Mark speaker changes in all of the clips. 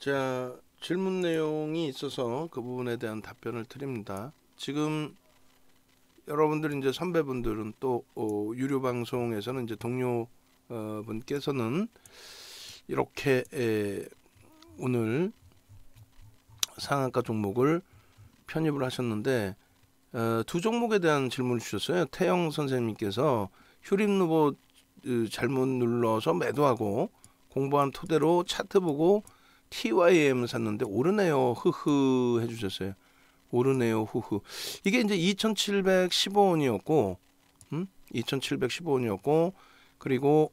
Speaker 1: 자, 질문 내용이 있어서 그 부분에 대한 답변을 드립니다. 지금 여러분들 이제 선배분들은 또 유료 방송에서는 이제 동료 분께서는 이렇게 오늘 상한가 종목을 편입을 하셨는데 두 종목에 대한 질문을 주셨어요. 태영 선생님께서 휴림 누보 잘못 눌러서 매도하고 공부한 토대로 차트 보고 TYM 샀는데 오르네요. 흐흐 해주셨어요. 오르네요. 흐흐. 이게 이제 2,715원이었고, 2,715원이었고, 그리고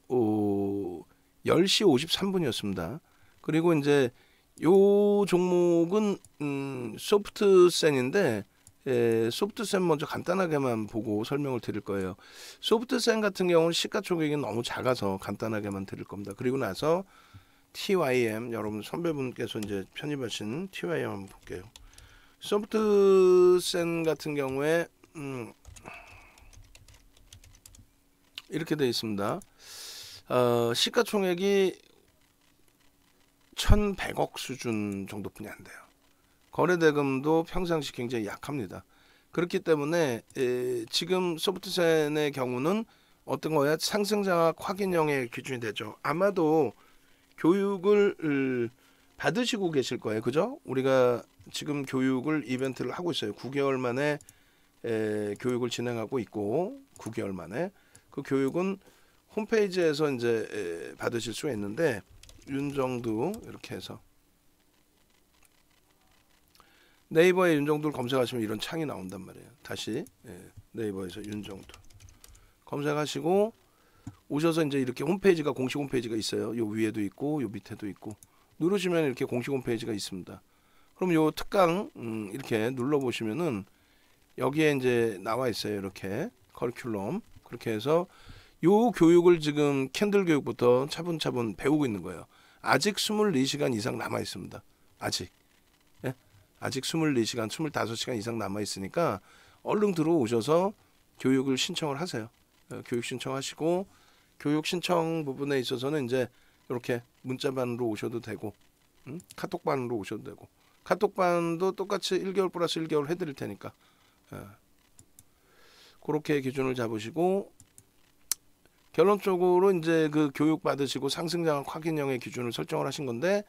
Speaker 1: 10시 53분이었습니다. 그리고 이제 요 종목은 소프트센인데 소프트센 먼저 간단하게만 보고 설명을 드릴 거예요. 소프트센 같은 경우는 시가총액이 너무 작아서 간단하게만 드릴 겁니다. 그리고 나서 TYM 여러분 선배분께서 이제 편입하신 TYM 한번 볼게요. 소프트센 같은 경우에 이렇게 되어 있습니다. 시가총액이 1,100억 수준 정도뿐이 안 돼요. 거래대금도 평상시 굉장히 약합니다. 그렇기 때문에 지금 소프트센의 경우는 어떤 거야? 상승장악 확인형의 기준이 되죠. 아마도 교육을 받으시고 계실 거예요. 그죠? 우리가 지금 교육을 이벤트를 하고 있어요. 9개월 만에 교육을 진행하고 있고 9개월 만에 그 교육은 홈페이지에서 이제 받으실 수가 있는데 윤정두 이렇게 해서 네이버에 윤정두를 검색하시면 이런 창이 나온단 말이에요. 다시 네이버에서 윤정두 검색하시고 오셔서 이제 이렇게 홈페이지가 공식 홈페이지가 있어요. 요 위에도 있고 요 밑에도 있고 누르시면 이렇게 공식 홈페이지가 있습니다. 그럼 요 특강 이렇게 눌러 보시면은 여기에 이제 나와 있어요. 이렇게 커리큘럼 그렇게 해서 요 교육을 지금 캔들 교육부터 차분차분 배우고 있는 거예요. 아직 24시간 이상 남아 있습니다. 아직. 예? 아직 24시간, 25시간 이상 남아 있으니까 얼른 들어오셔서 교육을 신청을 하세요. 교육 신청하시고 교육 신청 부분에 있어서는 이제 이렇게 문자반으로 오셔도 되고 카톡반으로 오셔도 되고 카톡반도 똑같이 1개월 플러스 1개월 해드릴 테니까 그렇게 기준을 잡으시고 결론적으로 이제 그 교육 받으시고 상승장악 확인형의 기준을 설정을 하신 건데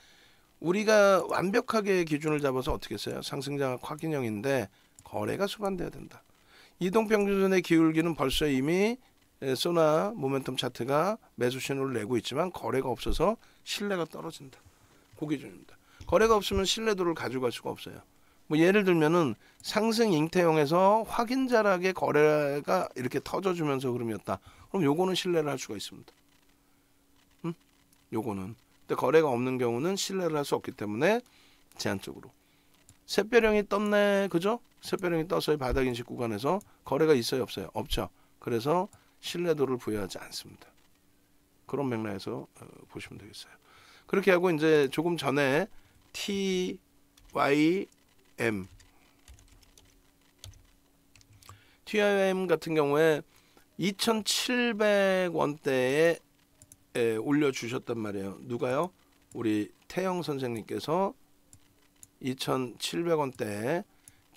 Speaker 1: 우리가 완벽하게 기준을 잡아서 어떻게 했어요? 상승장악 확인형인데 거래가 수반돼야 된다. 이동평균선의 기울기는 벌써 이미 소나 모멘텀 차트가 매수 신호를 내고 있지만 거래가 없어서 신뢰가 떨어진다. 그 기준입니다. 거래가 없으면 신뢰도를 가져갈 수가 없어요. 뭐 예를 들면은 상승 잉태형에서 확인자락의 거래가 이렇게 터져주면서 흐름이었다. 그럼 요거는 신뢰를 할 수가 있습니다. 요거는. 근데 거래가 없는 경우는 신뢰를 할 수 없기 때문에 제한적으로. 샛별형이 떴네, 그죠? 샛별형이 떠서 바닥 인식 구간에서 거래가 있어요, 없어요? 없죠. 그래서 신뢰도를 부여하지 않습니다. 그런 맥락에서 보시면 되겠어요. 그렇게 하고 이제 조금 전에 TYM 같은 경우에 2,700원대에 올려주셨단 말이에요. 누가요? 우리 태영 선생님께서 2,700원대에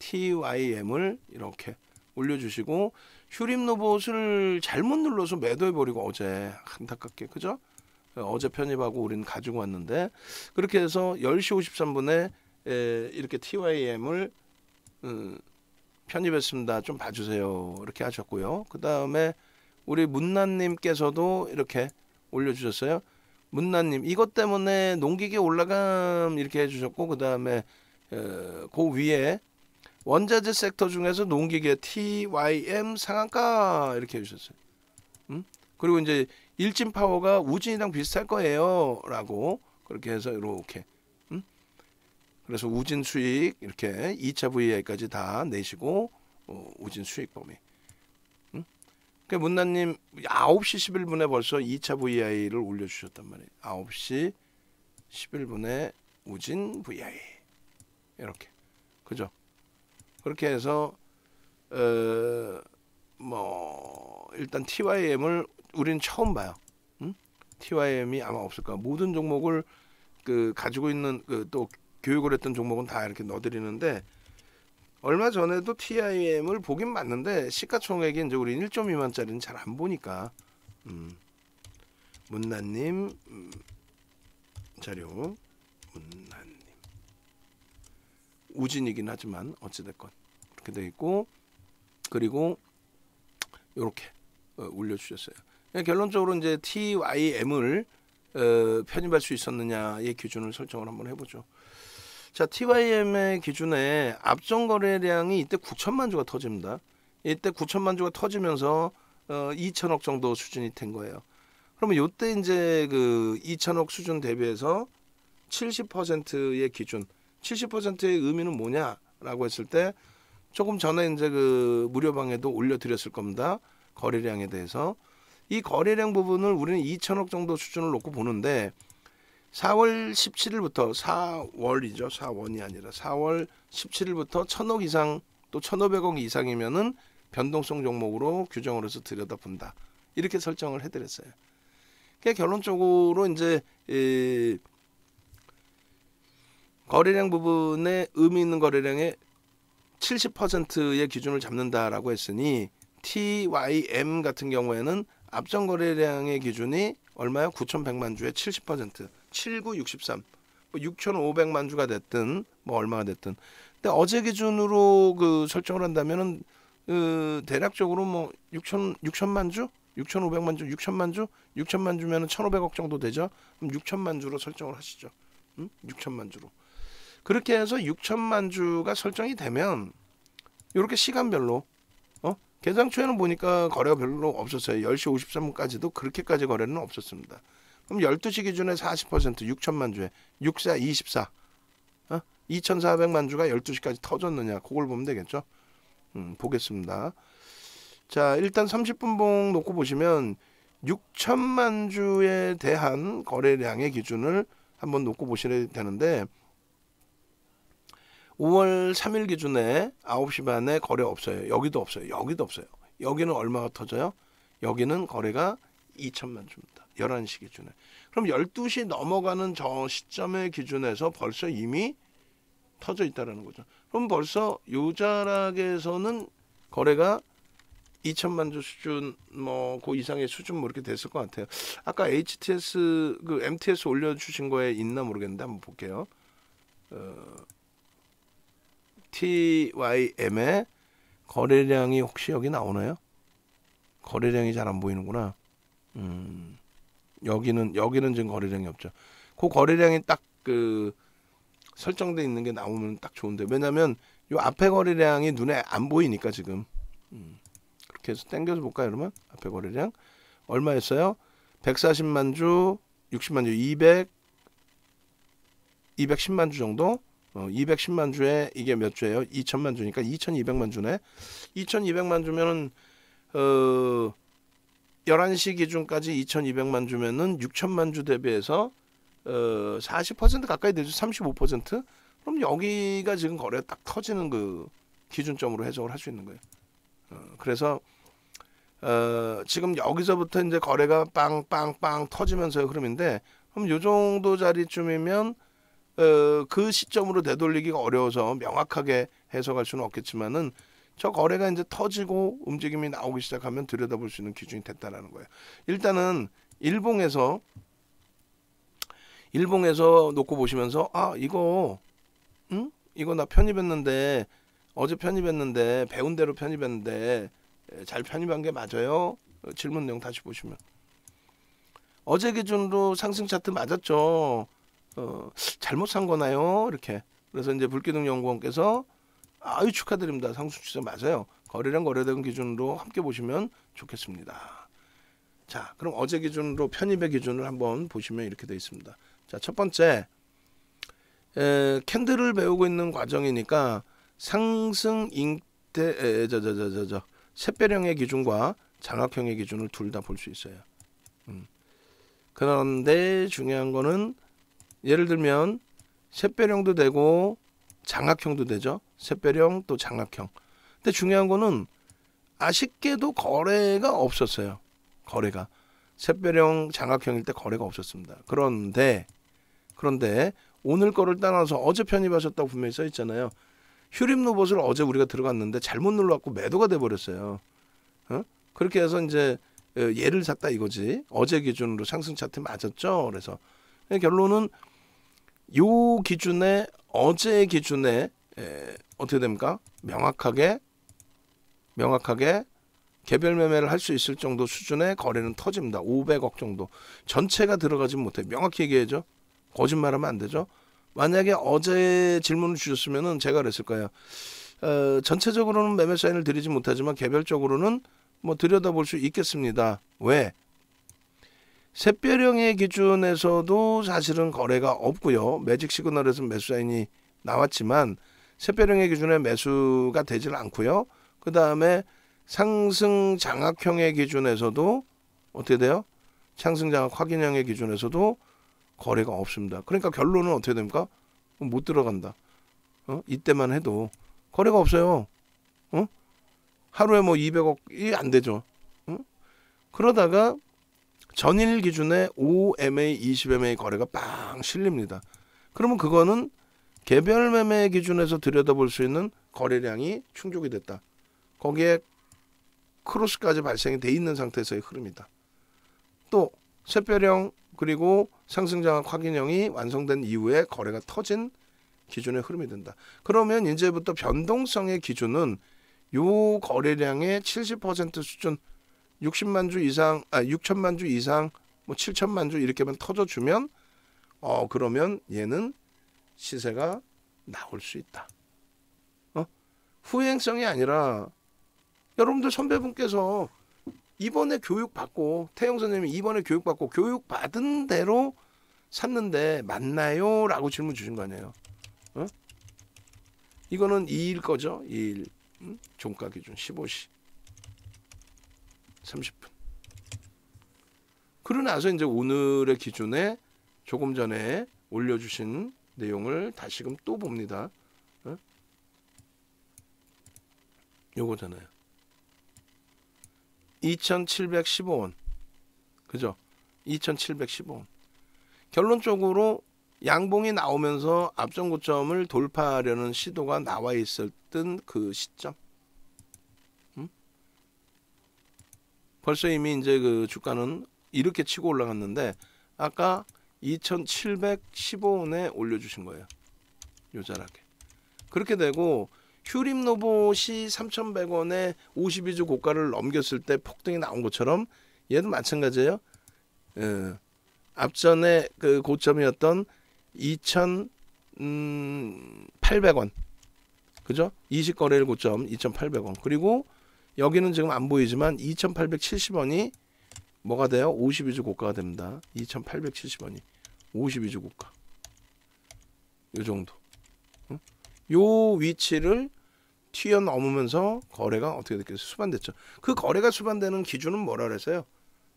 Speaker 1: TYM을 이렇게 올려주시고 휴림 로봇을 잘못 눌러서 매도해버리고 어제 안타깝게 그죠? 어제 편입하고 우리는 가지고 왔는데 그렇게 해서 10시 53분에 이렇게 TYM을 편입했습니다. 좀 봐주세요. 이렇게 하셨고요. 그 다음에 우리 문나님께서도 이렇게 올려주셨어요. 문나님 이것 때문에 농기계 올라감 이렇게 해주셨고 그 다음에 그 위에 원자재 섹터 중에서 농기계 TYM 상한가 이렇게 해주셨어요. 그리고 이제 일진 파워가 우진이랑 비슷할 거예요 라고 그렇게 해서 이렇게 그래서 우진 수익 이렇게 2차 VI까지 다 내시고 우진 수익 범위 그 문나님 9시 11분에 벌써 2차 VI를 올려주셨단 말이에요. 9시 11분에 우진 VI 이렇게 그죠? 그렇게 해서 뭐 일단 TYM을 우리는 처음 봐요. TYM이 아마 없을 거야. 모든 종목을 그 가지고 있는 그 또 교육을 했던 종목은 다 이렇게 넣어드리는데 얼마 전에도 TIM을 보긴 맞는데 시가총액이 이제 우리 1.2만짜리는 잘 안 보니까 문나님 자료 문나님 우진이긴 하지만 어찌됐건 그렇게 돼 있고 그리고 이렇게 올려주셨어요. 결론적으로 이제 TYM을 편입할 수 있었느냐의 기준을 설정을 한번 해보죠. 자, TYM의 기준에 앞전 거래량이 이때 9천만 주가 터집니다. 이때 9천만 주가 터지면서 2천억 정도 수준이 된 거예요. 그러면 이때 이제 그 2천억 수준 대비해서 70%의 기준, 70%의 의미는 뭐냐라고 했을 때 조금 전에 이제 그 무료방에도 올려드렸을 겁니다. 거래량에 대해서 이 거래량 부분을 우리는 2천억 정도 수준을 놓고 보는데 4월 17일부터 4월이죠. 4월이 아니라 4월 17일부터 1,000억 이상 또 1,500억 이상이면은 변동성 종목으로 규정을 해서 들여다본다. 이렇게 설정을 해드렸어요. 그러니까 결론적으로 이제 거래량 부분에 의미 있는 거래량의 70%의 기준을 잡는다라고 했으니 TYM 같은 경우에는 앞전 거래량의 기준이 얼마요? 9,100만 주의 70%, 7963, 뭐 6,500만 주가 됐든 뭐 얼마가 됐든. 근데 어제 기준으로 그 설정을 한다면은 대략적으로 뭐 6천만 주, 6,500만 주, 6천만 주, 6천만 주면은 1,500억 정도 되죠. 그럼 6천만 주로 설정을 하시죠. 6천만 주로. 그렇게 해서 6천만 주가 설정이 되면 이렇게 시간별로 개장 초에는 보니까 거래가 별로 없었어요. 10시 53분까지도 그렇게까지 거래는 없었습니다. 그럼 12시 기준에 40% 6천만 주에 64 24 2,400만 주가 12시까지 터졌느냐 그걸 보면 되겠죠. 보겠습니다. 자, 일단 30분봉 놓고 보시면 6천만 주에 대한 거래량의 기준을 한번 놓고 보셔야 되는데 5월 3일 기준에 9시 반에 거래 없어요. 여기도 없어요. 여기도 없어요. 여기는 얼마가 터져요? 여기는 거래가 2천만 주입니다. 11시 기준에. 그럼 12시 넘어가는 저 시점의 기준에서 벌써 이미 터져 있다는 거죠. 그럼 벌써 요 자락에서는 거래가 2천만 주 수준 뭐 그 이상의 수준 뭐 이렇게 됐을 것 같아요. 아까 HTS 그 MTS 올려주신 거에 있나 모르겠는데 한번 볼게요. TYM의 거래량이 혹시 여기 나오나요? 거래량이 잘 안 보이는구나. 여기는 지금 거래량이 없죠. 그 거래량이 딱 그 설정돼 있는 게 나오면 딱 좋은데 왜냐면 요 앞에 거래량이 눈에 안 보이니까 지금. 그렇게 해서 당겨서 볼까요, 여러분? 앞에 거래량 얼마였어요? 140만 주, 60만 주, 210만 주 정도. 210만 주에 이게 몇 주예요? 2천만 주니까 2,200만 주네. 2,200만 주면은 11시 기준까지 2,200만 주면은 6천만 주 대비해서 40% 가까이 되죠. 35%. 그럼 여기가 지금 거래가 딱 터지는 그 기준점으로 해석을 할 수 있는 거예요. 그래서 지금 여기서부터 이제 거래가 빵빵빵 터지면서의 흐름인데 그럼 요 정도 자리쯤이면 그 시점으로 되돌리기가 어려워서 명확하게 해석할 수는 없겠지만은 저 거래가 이제 터지고 움직임이 나오기 시작하면 들여다볼 수 있는 기준이 됐다라는 거예요. 일단은 일봉에서 놓고 보시면서 이거 나 편입했는데 어제 편입했는데 배운 대로 편입했는데 잘 편입한 게 맞아요? 질문 내용 다시 보시면 어제 기준으로 상승 차트 맞았죠. 잘못 산 거나요? 이렇게. 그래서 이제 불기둥 연구원께서 아유 축하드립니다. 상승 추세 맞아요. 거래량 거래대금 기준으로 함께 보시면 좋겠습니다. 자, 그럼 어제 기준으로 편입의 기준을 한번 보시면 이렇게 되어 있습니다. 자, 첫 번째 캔들을 배우고 있는 과정이니까 상승 잉태 샛별형의 기준과 장악형의 기준을 둘 다 볼 수 있어요. 그런데 중요한 거는 예를 들면 샛별형도 되고 장악형도 되죠. 샛별형 또 장악형. 근데 중요한 거는 아쉽게도 거래가 없었어요. 거래가 샛별형 장악형일 때 거래가 없었습니다. 그런데 그런데 오늘 거를 따라서 어제 편입하셨다고 분명히 써 있잖아요. 휴림 로봇을 어제 우리가 들어갔는데 잘못 눌러갖고 매도가 돼버렸어요. 그렇게 해서 이제 얘를 샀다 이거지. 어제 기준으로 상승 차트 맞았죠. 그래서 결론은 요 기준에 어제 기준에 어떻게 됩니까? 명확하게 개별 매매를 할 수 있을 정도 수준의 거래는 터집니다. 500억 정도. 전체가 들어가지 못해. 명확히 얘기해야죠. 거짓말하면 안 되죠. 만약에 어제 질문을 주셨으면은 제가 그랬을 거예요. 전체적으로는 매매 사인을 드리지 못하지만 개별적으로는 뭐 들여다볼 수 있겠습니다. 왜? 샛별형의 기준에서도 사실은 거래가 없고요. 매직 시그널에서 매수 사인이 나왔지만 샛별형의 기준에 매수가 되질 않고요. 그 다음에 상승 장악형의 기준에서도 어떻게 돼요? 상승 장악 확인형의 기준에서도 거래가 없습니다. 그러니까 결론은 어떻게 됩니까? 못 들어간다. 이때만 해도 거래가 없어요. 하루에 뭐 200억이 안 되죠. 그러다가 전일 기준에 5MA, 20MA 거래가 빵 실립니다. 그러면 그거는 개별 매매 기준에서 들여다볼 수 있는 거래량이 충족이 됐다. 거기에 크로스까지 발생이 돼 있는 상태에서의 흐름이다. 또 샛별형 그리고 상승장악 확인형이 완성된 이후에 거래가 터진 기준의 흐름이 된다. 그러면 이제부터 변동성의 기준은 요 거래량의 70% 수준 60만 주 이상, 6천만 주 이상, 뭐 7천만 주 이렇게만 터져주면 그러면 얘는 시세가 나올 수 있다. 후행성이 아니라 여러분들 선배분께서 이번에 교육받고 태영 선생님이 이번에 교육받고 교육받은 대로 샀는데 맞나요? 라고 질문 주신 거 아니에요. 이거는 2일 거죠. 2일 종가 기준 15시 30분. 그러고 나서 이제 오늘의 기준에 조금 전에 올려주신 내용을 다시금 또 봅니다. 요거잖아요. 2,715원. 그죠? 2,715원. 결론적으로 양봉이 나오면서 앞전 고점을 돌파하려는 시도가 나와 있었던 그 시점. 벌써 이미 이제 그 주가는 이렇게 치고 올라갔는데 아까 2,715원에 올려주신 거예요. 요자락에. 그렇게 되고 휴림 로봇이 3,100원에 52주 고가를 넘겼을 때 폭등이 나온 것처럼 얘도 마찬가지예요. 앞전에 그 고점이었던 2,800원. 그죠? 20거래일 고점 2,800원. 그리고 여기는 지금 안 보이지만 2,870원이 뭐가 돼요? 52주 고가가 됩니다. 2,870원이 52주 고가. 요 정도. 요 위치를 튀어넘으면서 거래가 어떻게 됐겠어요? 수반됐죠. 그 거래가 수반되는 기준은 뭐라 그랬어요?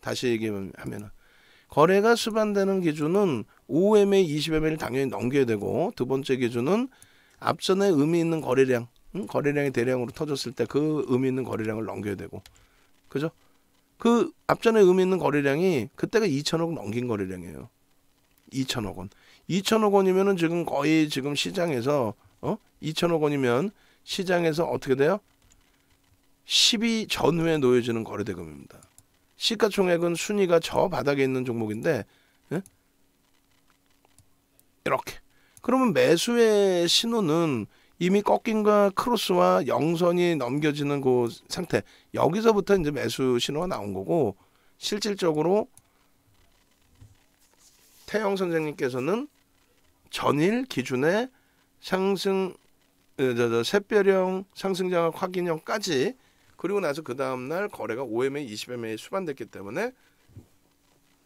Speaker 1: 다시 얘기하면은 거래가 수반되는 기준은 5MA, 20MA를 당연히 넘겨야 되고 두 번째 기준은 앞전에 의미 있는 거래량, 거래량이 대량으로 터졌을 때 그 의미 있는 거래량을 넘겨야 되고, 그죠? 그 앞전에 의미 있는 거래량이 그때가 2천억 넘긴 거래량이에요. 2천억 원. 2천억 원이면은 지금 거의 지금 시장에서 2천억 원이면 시장에서 어떻게 돼요? 10위 전후에 놓여지는 거래대금입니다. 시가총액은 순위가 저 바닥에 있는 종목인데 이렇게. 그러면 매수의 신호는 이미 꺾인과 크로스와 영선이 넘겨지는 그 상태. 여기서부터 이제 매수 신호가 나온 거고 실질적으로 태영 선생님께서는 전일 기준에 상승 샛별형 상승장악 확인형까지 그리고 나서 그 다음날 거래가 5MA, 20MA에 수반됐기 때문에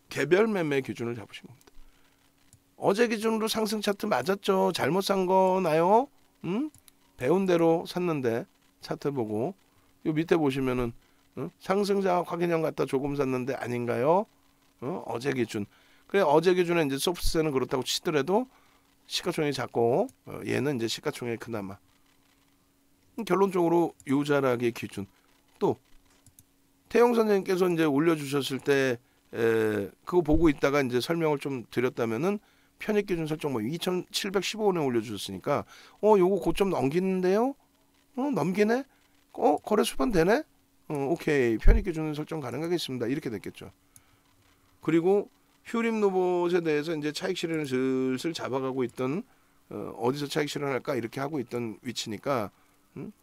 Speaker 1: 개별 매매 기준을 잡으신 겁니다. 어제 기준으로 상승 차트 맞았죠. 잘못 산 거나요? 배운 대로 샀는데 차트 보고 요 밑에 보시면은 상승장악 확인형 갖다 조금 샀는데 아닌가요? 어제 기준. 그래 어제 기준에 이제 소프트세는 그렇다고 치더라도 시가총액이 작고 얘는 이제 시가총액이 그나마. 결론적으로 요자락의 기준. 또 태영 선생님께서 이제 올려주셨을 때 그거 보고 있다가 이제 설명을 좀 드렸다면은 편입기준 설정 범위 2,715원에 올려주셨으니까 요거 고점 넘기는데요. 넘기네. 거래 수반 되네. 오케이. 편입기준 설정 가능하겠습니다. 이렇게 됐겠죠. 그리고 휴림 로봇에 대해서 이제 차익 실현을 슬슬 잡아가고 있던 어디서 차익 실현할까 이렇게 하고 있던 위치니까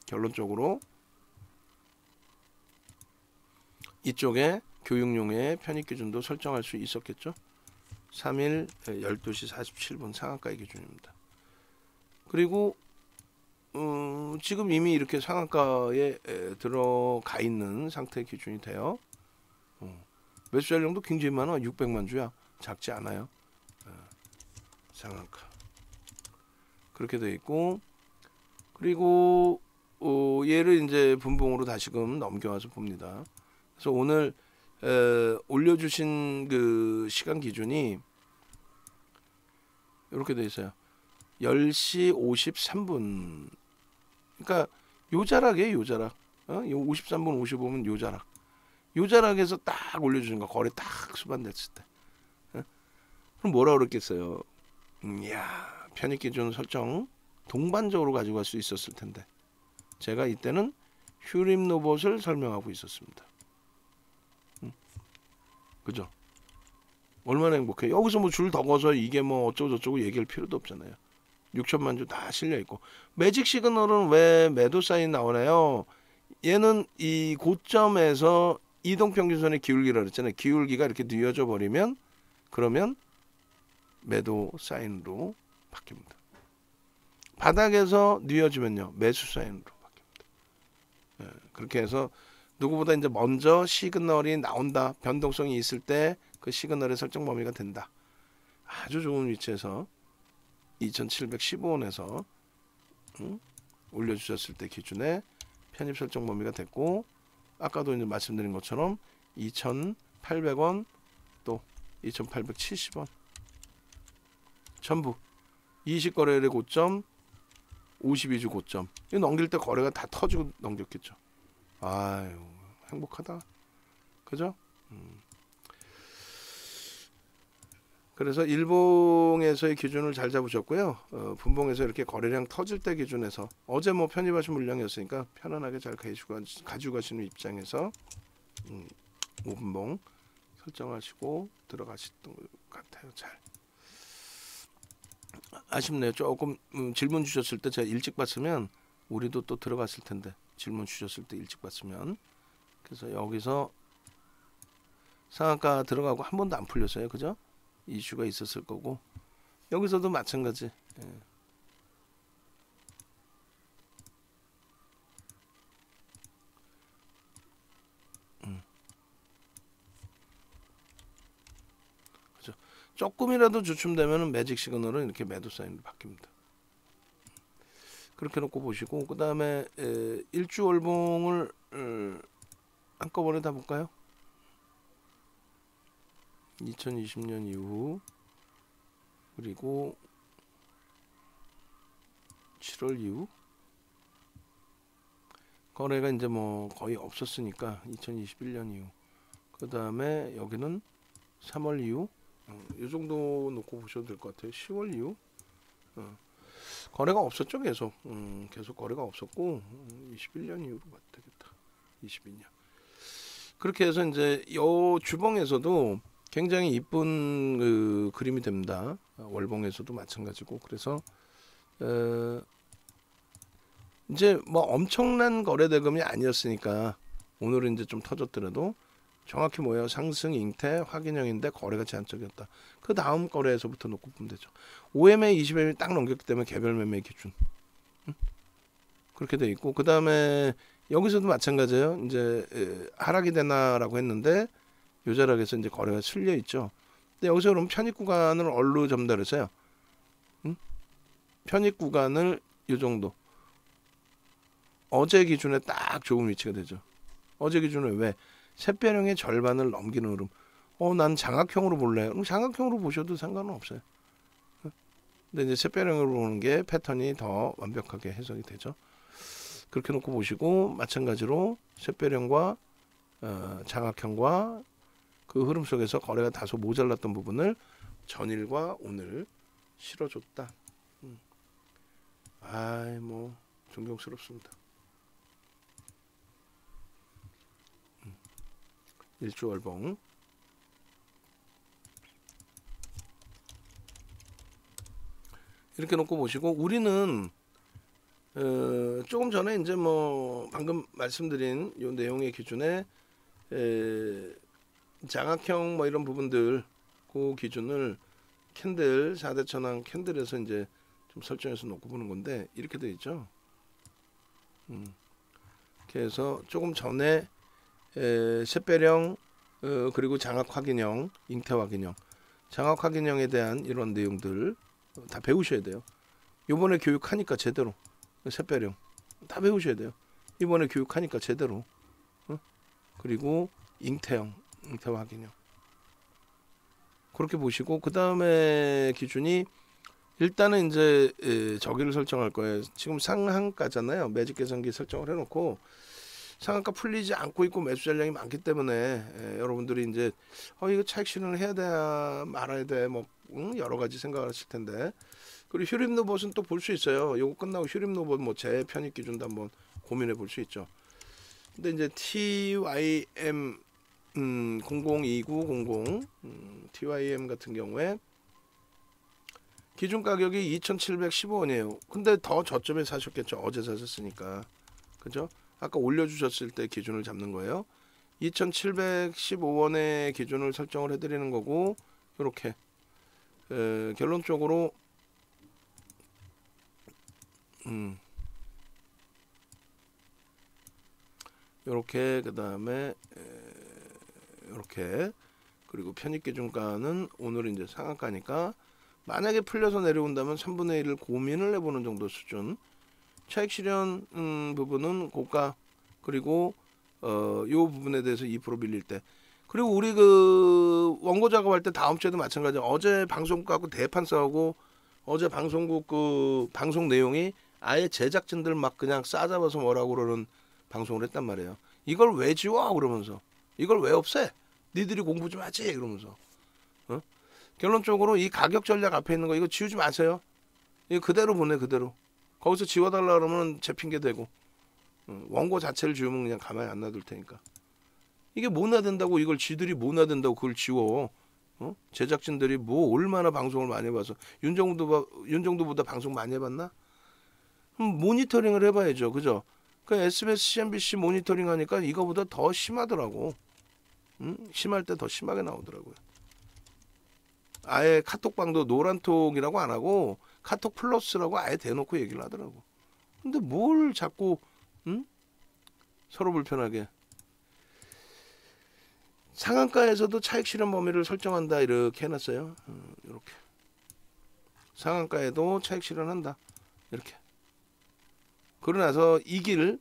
Speaker 1: 결론적으로 이쪽에 교육용의 편입기준도 설정할 수 있었겠죠. 3일 12시 47분 상한가의 기준입니다. 그리고 지금 이미 이렇게 상한가에 들어가 있는 상태의 기준이 돼요. 매수 잔량도 굉장히 많아. 600만 주야. 작지 않아요. 상한가 그렇게 돼 있고, 그리고 얘를 이제 분봉으로 다시금 넘겨와서 봅니다. 그래서 오늘 올려주신 그 시간 기준이 이렇게 돼 있어요. 10시 53분. 그러니까 요자락이에요. 요자락. 요 53분 55분 요자락. 요자락에서 딱 올려주는 거. 거래 딱 수반됐을 때. 그럼 뭐라 그랬겠어요. 이야, 편입기준 설정 동반적으로 가지고 갈 수 있었을 텐데 제가 이때는 휴림 로봇을 설명하고 있었습니다. 그죠? 얼마나 행복해. 여기서 뭐 줄 더 거서 이게 뭐 어쩌고 저쩌고 얘기할 필요도 없잖아요. 6천만 주 다 실려 있고. 매직 시그널은 왜 매도 사인 나오나요? 얘는 이 고점에서 이동평균선의 기울기라 그랬잖아요. 기울기가 이렇게 뉘어져 버리면 그러면 매도 사인으로 바뀝니다. 바닥에서 뉘어지면요 매수 사인으로 바뀝니다. 그렇게 해서 누구보다 이제 먼저 시그널이 나온다, 변동성이 있을 때 그 시그널의 설정 범위가 된다. 아주 좋은 위치에서 2,715원에서 올려주셨을 때 기준에 편입 설정 범위가 됐고, 아까도 이제 말씀드린 것처럼 2,800원 또 2,870원 전부 20거래일의 고점, 52주 고점. 이거 넘길 때 거래가 다 터지고 넘겼겠죠. 아유, 행복하다. 그죠? 그래서 일봉에서의 기준을 잘 잡으셨고요. 분봉에서 이렇게 거래량 터질 때 기준에서 어제 뭐 편입하신 물량이었으니까 편안하게 잘 가지고 가시는 입장에서 5분봉 설정하시고 들어가셨던 것 같아요. 잘. 아쉽네요. 조금 질문 주셨을 때 제가 일찍 봤으면 우리도 또 들어갔을 텐데, 질문 주셨을 때 일찍 봤으면. 그래서 여기서 상한가 들어가고 한 번도 안 풀렸어요. 그죠? 이슈가 있었을 거고, 여기서도 마찬가지. 그죠? 조금이라도 주춤되면 매직 시그널은 이렇게 매도 사인으로 바뀝니다. 그렇게 놓고 보시고, 그 다음에 일주 월봉을 한꺼번에 다 볼까요? 2020년 이후, 그리고 7월 이후 거래가 이제 뭐 거의 없었으니까 2021년 이후, 그 다음에 여기는 3월 이후, 이 정도 놓고 보셔도 될 것 같아요. 10월 이후 거래가 없었죠. 계속 거래가 없었고 21년 이후로 봐도 되겠다. 22년. 그렇게 해서 이제 요 주봉에서도 굉장히 이쁜 그 그림이 됩니다. 월봉에서도 마찬가지고. 그래서 이제 뭐 엄청난 거래 대금이 아니었으니까 오늘은 이제 좀 터졌더라도 정확히 뭐예요? 상승 잉태 확인형인데 거래가 제한적이었다. 그 다음 거래에서부터 놓고 보면 되죠. 5MA 20MA 딱 넘겼기 때문에 개별 매매 기준 그렇게 돼 있고, 그 다음에 여기서도 마찬가지예요. 이제 하락이 되나라고 했는데 요자락에서 이제 거래가 실려 있죠. 근데 여기서 그럼 편입 구간을 얼로 전달해서요. 편입 구간을 이 정도 어제 기준에 딱 좋은 위치가 되죠. 어제 기준에 왜? 샛별형의 절반을 넘기는 흐름. 난 장악형으로 볼래요. 그럼 장악형으로 보셔도 상관은 없어요. 근데 이제 샛별형으로 보는 게 패턴이 더 완벽하게 해석이 되죠. 그렇게 놓고 보시고, 마찬가지로 샛별형과 장악형과 그 흐름 속에서 거래가 다소 모자랐던 부분을 전일과 오늘 실어줬다. 아이 뭐 존경스럽습니다. 일주월봉. 이렇게 놓고 보시고 우리는 조금 전에 이제 뭐 방금 말씀드린 요 내용의 기준에 장악형 뭐 이런 부분들 그 기준을 캔들 4대 천왕 캔들에서 이제 좀 설정해서 놓고 보는 건데 이렇게 되어 있죠. 그래서 조금 전에 샛배령 그리고 장악 확인형, 잉태 확인형, 장악 확인형에 대한 이런 내용들 다 배우셔야 돼요. 이번에 교육하니까 제대로 샛배령 다 배우셔야 돼요. 이번에 교육하니까 제대로. 그리고 잉태형, 잉태 확인형 그렇게 보시고 그 다음에 기준이 일단은 이제 저기를 설정할 거예요. 지금 상한가잖아요. 매직 계산기 설정을 해놓고 상한가 풀리지 않고 있고 매수 잔량이 많기 때문에 여러분들이 이제 이거 차익 실현을 해야 돼 말아야 돼 뭐 여러 가지 생각을 하실 텐데 그리고 휴림 로봇은 또 볼 수 있어요. 요거 끝나고 휴림 로봇 뭐 재편입 기준도 한번 고민해 볼 수 있죠. 근데 이제 TYM 002900 TYM 같은 경우에 기준 가격이 2,715원이에요. 근데 더 저점에 사셨겠죠. 어제 사셨으니까. 그죠? 아까 올려주셨을 때 기준을 잡는 거예요. 2,715원의 기준을 설정을 해드리는 거고 이렇게 결론적으로 이렇게 그 다음에 이렇게 그리고 편입기준가는 오늘 이제 상한가니까 만약에 풀려서 내려온다면 3분의 1을 고민을 해보는 정도 수준. 차익 실현 부분은 고가 그리고 요 부분에 대해서 2% 밀릴 때 그리고 우리 그 원고 작업할 때 다음 주에도 마찬가지. 어제 방송국 갖고 대판 싸우고 어제 방송국 그 방송 내용이 아예 제작진들 막 그냥 싸잡아서 뭐라고 그러는 방송을 했단 말이에요. 이걸 왜 지워 그러면서 이걸 왜 없애? 니들이 공부 좀 하지 그러면서. 결론적으로 이 가격 전략 앞에 있는 거 이거 지우지 마세요. 이거 그대로 보내 그대로. 거기서 지워달라 그러면 제 핑계 대고 원고 자체를 지우면 그냥 가만히 안 놔둘 테니까. 이게 못 놔둔다고 이걸 지들이 못 놔둔다고 그걸 지워. 제작진들이 뭐 얼마나 방송을 많이 해봐서 윤정도보다 방송 많이 해봤나? 모니터링을 해봐야죠. 그죠? 그 SBS, CNBC 모니터링 하니까 이거보다 더 심하더라고. 심할 때 더 심하게 나오더라고요. 아예 카톡방도 노란톡이라고 안 하고 카톡 플러스라고 아예 대놓고 얘기를 하더라고. 근데 뭘 자꾸 서로 불편하게. 상한가에서도 차익 실현 범위를 설정한다 이렇게 해놨어요. 이렇게 상한가에도 차익 실현한다 이렇게. 그러고 나서 이길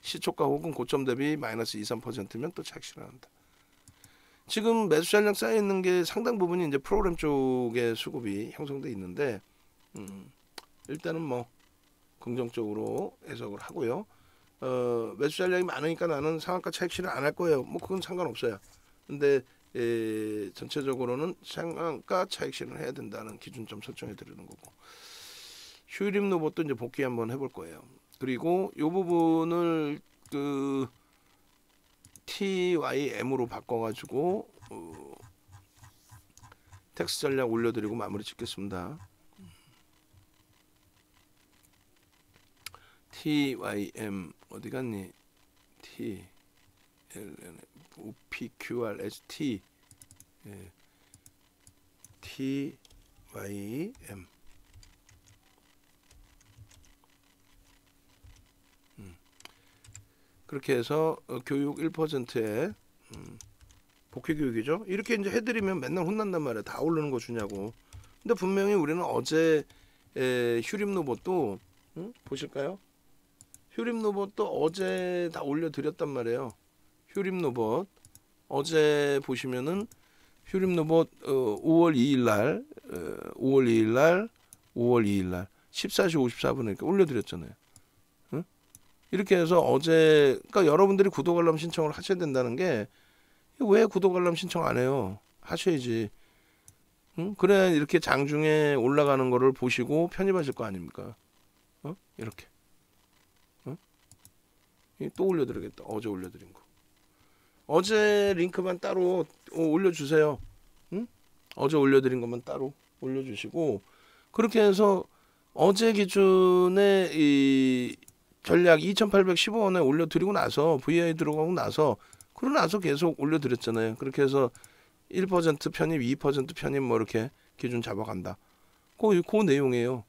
Speaker 1: 시초가 혹은 고점 대비 마이너스 2, 3%면 또 차익 실현한다. 지금 매수 잔량 쌓여 있는 게 상당 부분이 이제 프로그램 쪽에 수급이 형성돼 있는데 일단은 뭐 긍정적으로 해석을 하고요. 매수 잔량이 많으니까 나는 상한가 차익 실현 안 할 거예요. 뭐 그건 상관없어요. 근데 전체적으로는 상한가 차익 실현을 해야 된다는 기준점 설정해 드리는 거고. 휴림 로봇도 이제 복귀 한번 해볼 거예요. 그리고 이 부분을 그 TYM으로 바꿔가지고 텍스트 전략 올려드리고 마무리 짓겠습니다. TYM 어디 갔니? OPQRST TYM 그렇게 해서 교육 1%에 복귀 교육이죠. 이렇게 이제 해드리면 맨날 혼난단 말이야. 다 오르는 거 주냐고. 근데 분명히 우리는 어제 휴림 로봇도 보실까요? 휴림 로봇도 어제 다 올려드렸단 말이에요. 휴림 로봇 어제 보시면은 휴림 로봇 5월 2일날 14시 54분에 이렇게 올려드렸잖아요. 이렇게 해서 어제 그러니까 여러분들이 구독 알람 신청을 하셔야 된다는 게 왜 구독 알람 신청 안 해요? 하셔야지. 응? 그래 이렇게 장중에 올라가는 거를 보시고 편입하실 거 아닙니까? 이렇게. 또 올려드리겠다. 어제 올려드린 거. 어제 링크만 따로 올려주세요. 응? 어제 올려드린 것만 따로 올려주시고 그렇게 해서 어제 기준에 이 전략 2,815원에 올려드리고 나서 VI 들어가고 나서 그러고 나서 계속 올려드렸잖아요. 그렇게 해서 1% 편입, 2% 편입 뭐 이렇게 기준 잡아간다. 그 내용이에요.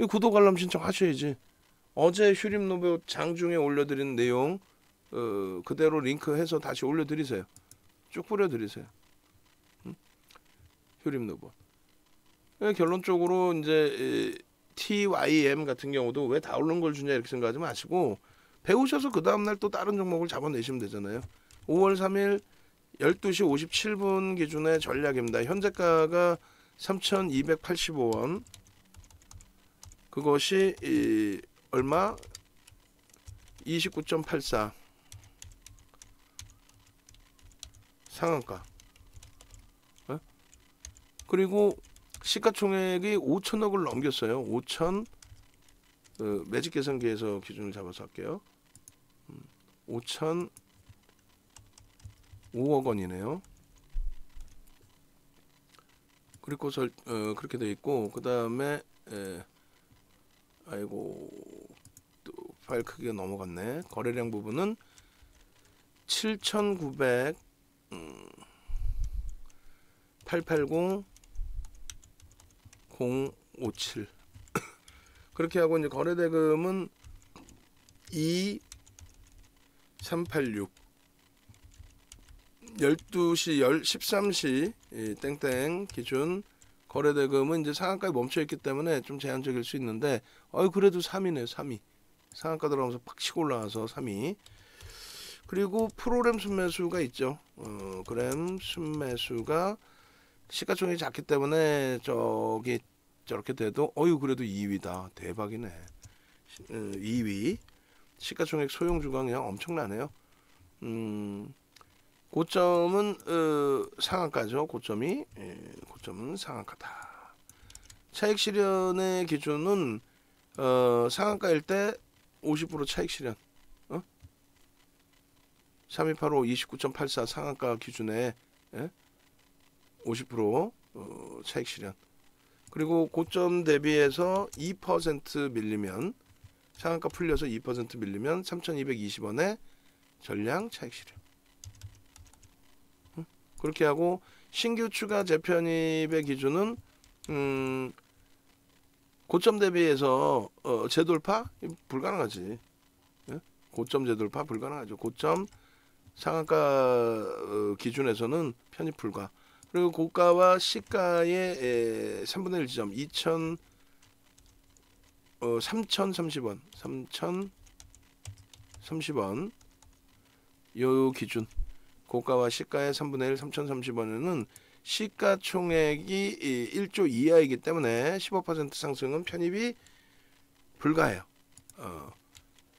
Speaker 1: 구독 알람 신청 하셔야지. 어제 휴림노브 장중에 올려드린 내용 그대로 링크해서 다시 올려드리세요. 쭉 뿌려드리세요. 휴림노브. 결론적으로 이제 TYM 같은 경우도 왜 다 오른 걸 주냐 이렇게 생각하지 마시고 배우셔서 그 다음날 또 다른 종목을 잡아내시면 되잖아요. 5월 3일 12시 57분 기준의 전략입니다. 현재가가 3,285원. 그것이 얼마? 29.84 상한가. 그리고 시가총액이 5천억을 넘겼어요. 5천 매직 계산기에서 기준을 잡아서 할게요. 5천 5억 원이네요. 그리고 그렇게 돼 있고 그 다음에 아이고 또 파일 크기가 넘어갔네. 거래량 부분은 7,900 880 057 그렇게 하고 이제 거래대금은 2386 12시 13시 땡땡 기준 거래대금은 이제 상한가에 멈춰 있기 때문에 좀 제한적일 수 있는데 그래도 3위네요. 3위 상한가 들어가면서 팍 치고 올라와서 3위. 그리고 프로그램 순매수가 있죠. 그램 순매수가 시가총액이 작기 때문에 저렇게 돼도 그래도 2위다. 대박이네. 2위 시가총액 소형주가 그냥 엄청나네요. 고점은 상한가죠. 고점은 상한가다. 차익 실현의 기준은 상한가일 때 50% 차익 실현. 3285 29.84 상한가 기준에 50% 차익 실현. 그리고 고점 대비해서 2% 밀리면 상한가 풀려서 2% 밀리면 3,220원에 전량 차익 실현. 그렇게 하고 신규 추가 재편입의 기준은 고점 대비해서 재돌파 불가능하지. 고점 재돌파 불가능하죠. 고점 상한가 기준에서는 편입 불가. 그리고 고가와 시가의 3분의 1 지점 3,030원 3,030원 요 기준 고가와 시가의 3분의 1 3,030원에는 시가총액이 1조 이하이기 때문에 15% 상승은 편입이 불가해요.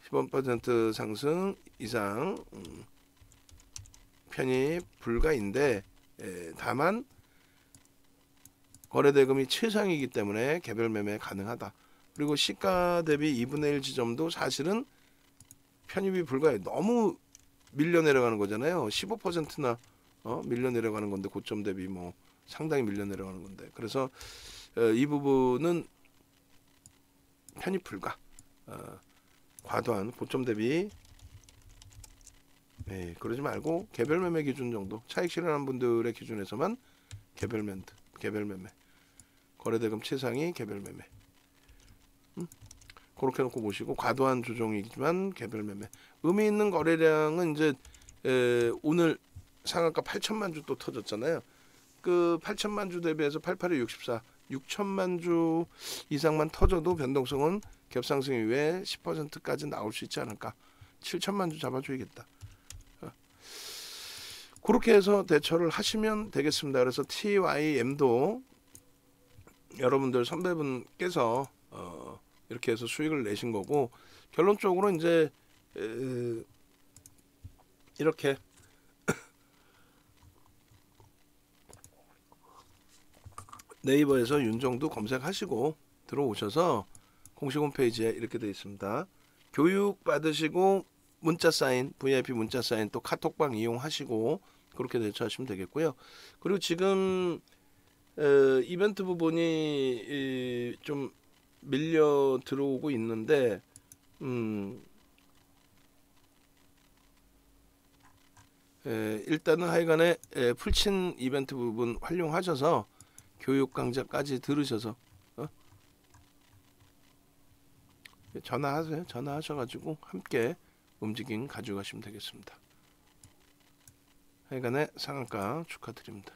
Speaker 1: 15% 상승 이상 편입 불가인데 다만 거래대금이 최상이기 때문에 개별 매매 가능하다. 그리고 시가 대비 2분의 1 지점도 사실은 편입이 불가해요. 너무 밀려 내려가는 거잖아요. 15%나 밀려 내려가는 건데 고점 대비 뭐 상당히 밀려 내려가는 건데 그래서 이 부분은 편입 불가. 과도한 고점 대비 그러지 말고 개별 매매 기준 정도 차익 실현한 분들의 기준에서만 개별 매매 거래대금 최상위 개별 매매 그렇게 놓고 보시고 과도한 조정이지만 개별 매매 의미 있는 거래량은 이제 오늘 상한가 8천만 주 또 터졌잖아요. 그 8천만 주 대비해서 88에 64 6천만 주 이상만 터져도 변동성은 갭상승 이후에 10%까지 나올 수 있지 않을까. 7천만 주 잡아줘야겠다. 그렇게 해서 대처를 하시면 되겠습니다. 그래서 TYM도 여러분들 선배분께서 이렇게 해서 수익을 내신 거고 결론적으로 이제 이렇게 네이버에서 윤정두 검색하시고 들어오셔서 공식 홈페이지에 이렇게 되어 있습니다. 교육 받으시고 문자 사인, VIP 문자 사인 또 카톡방 이용하시고 그렇게 대처하시면 되겠고요. 그리고 지금 이벤트 부분이 좀 밀려 들어오고 있는데 일단은 하여간에 풀친 이벤트 부분 활용하셔서 교육 강좌까지 들으셔서 전화하세요. 전화하셔가지고 함께 움직임 가져가시면 되겠습니다. 하여간에 상한가 축하드립니다.